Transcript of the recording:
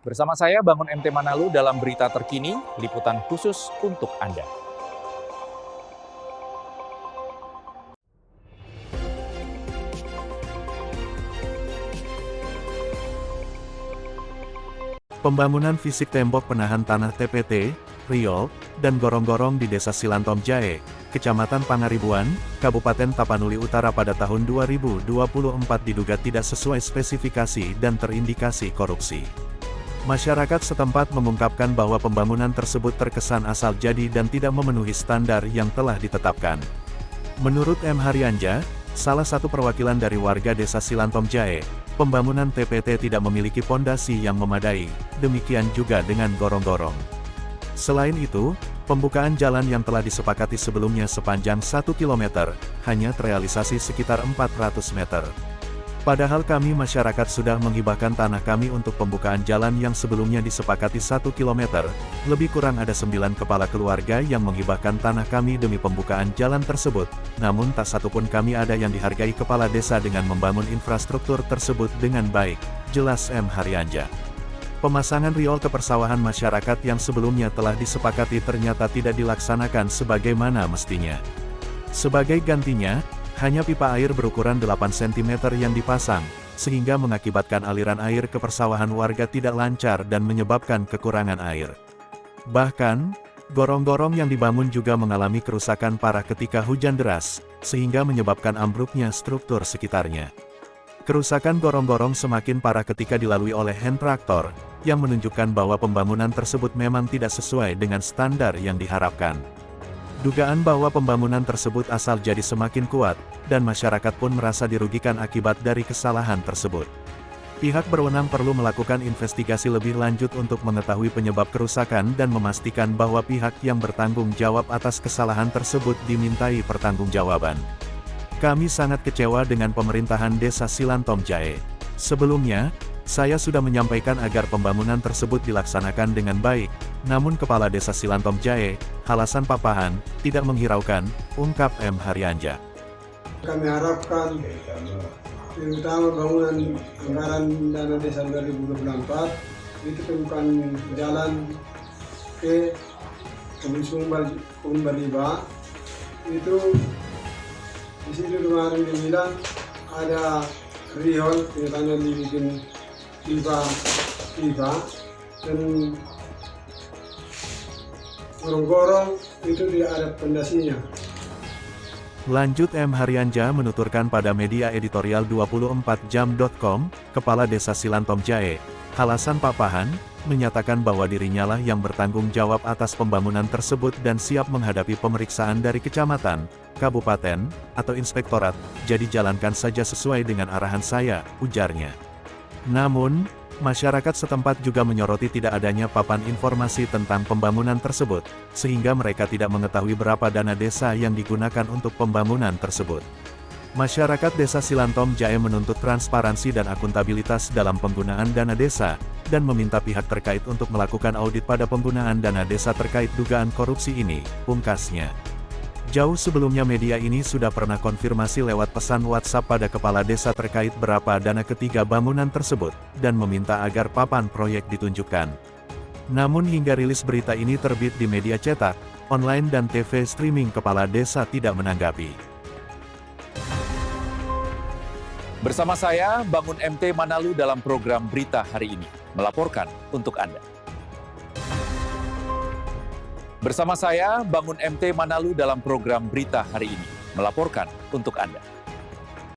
Bersama saya Bangun MT Manado dalam berita terkini, liputan khusus untuk Anda. Pembangunan fisik tembok penahan tanah TPT, riol, dan gorong-gorong di Desa Silantom Jae, Kecamatan Pangaribuan, Kabupaten Tapanuli Utara pada tahun 2024 diduga tidak sesuai spesifikasi dan terindikasi korupsi. Masyarakat setempat mengungkapkan bahwa pembangunan tersebut terkesan asal jadi dan tidak memenuhi standar yang telah ditetapkan. Menurut M. Haryanja, salah satu perwakilan dari warga Desa Silantom Jae, pembangunan TPT tidak memiliki pondasi yang memadai, demikian juga dengan gorong-gorong. Selain itu, pembukaan jalan yang telah disepakati sebelumnya sepanjang 1 km, hanya terrealisasi sekitar 400 meter. Padahal kami masyarakat sudah menghibahkan tanah kami untuk pembukaan jalan yang sebelumnya disepakati 1 km, lebih kurang ada 9 kepala keluarga yang menghibahkan tanah kami demi pembukaan jalan tersebut, namun tak satupun kami ada yang dihargai kepala desa dengan membangun infrastruktur tersebut dengan baik, jelas M. Haryanja. Pemasangan riol ke persawahan masyarakat yang sebelumnya telah disepakati ternyata tidak dilaksanakan sebagaimana mestinya. Sebagai gantinya, hanya pipa air berukuran 8 cm yang dipasang, sehingga mengakibatkan aliran air ke persawahan warga tidak lancar dan menyebabkan kekurangan air. Bahkan, gorong-gorong yang dibangun juga mengalami kerusakan parah ketika hujan deras, sehingga menyebabkan ambruknya struktur sekitarnya. Kerusakan gorong-gorong semakin parah ketika dilalui oleh hand traktor, yang menunjukkan bahwa pembangunan tersebut memang tidak sesuai dengan standar yang diharapkan. Dugaan bahwa pembangunan tersebut asal jadi semakin kuat, dan masyarakat pun merasa dirugikan akibat dari kesalahan tersebut. Pihak berwenang perlu melakukan investigasi lebih lanjut untuk mengetahui penyebab kerusakan dan memastikan bahwa pihak yang bertanggung jawab atas kesalahan tersebut dimintai pertanggungjawaban. Kami sangat kecewa dengan pemerintahan Desa Silantom Jae. Sebelumnya, saya sudah menyampaikan agar pembangunan tersebut dilaksanakan dengan baik, namun Kepala Desa Silantom Jae, Halasan Papahan, tidak menghiraukan, ungkap M. Haryanja. Kami harapkan, terutama bangunan anggaran dana desa 2024, itu bukan jalan ke Kebun Baliba, itu di situ kemarin dibilang ada riol, katanya dibikin pipa, dan gorong-gorong itu tidak ada pondasinya. Lanjut M. Haryanja menuturkan pada media editorial 24jam.com, Kepala Desa Silantom Jae, Halasan Papahan, menyatakan bahwa dirinya lah yang bertanggung jawab atas pembangunan tersebut dan siap menghadapi pemeriksaan dari kecamatan, kabupaten, atau inspektorat, jadi jalankan saja sesuai dengan arahan saya, ujarnya. Namun, masyarakat setempat juga menyoroti tidak adanya papan informasi tentang pembangunan tersebut, sehingga mereka tidak mengetahui berapa dana desa yang digunakan untuk pembangunan tersebut. Masyarakat Desa Silantom Jae menuntut transparansi dan akuntabilitas dalam penggunaan dana desa, dan meminta pihak terkait untuk melakukan audit pada penggunaan dana desa terkait dugaan korupsi ini, pungkasnya. Jauh sebelumnya media ini sudah pernah konfirmasi lewat pesan WhatsApp pada kepala desa terkait berapa dana ketiga bangunan tersebut, dan meminta agar papan proyek ditunjukkan. Namun hingga rilis berita ini terbit di media cetak, online dan TV streaming kepala desa tidak menanggapi. Bersama saya, Bangun MT Manado dalam program Berita Hari Ini, melaporkan untuk Anda. Bersama saya, Bangun MT Manado dalam program Berita Hari Ini, melaporkan untuk Anda.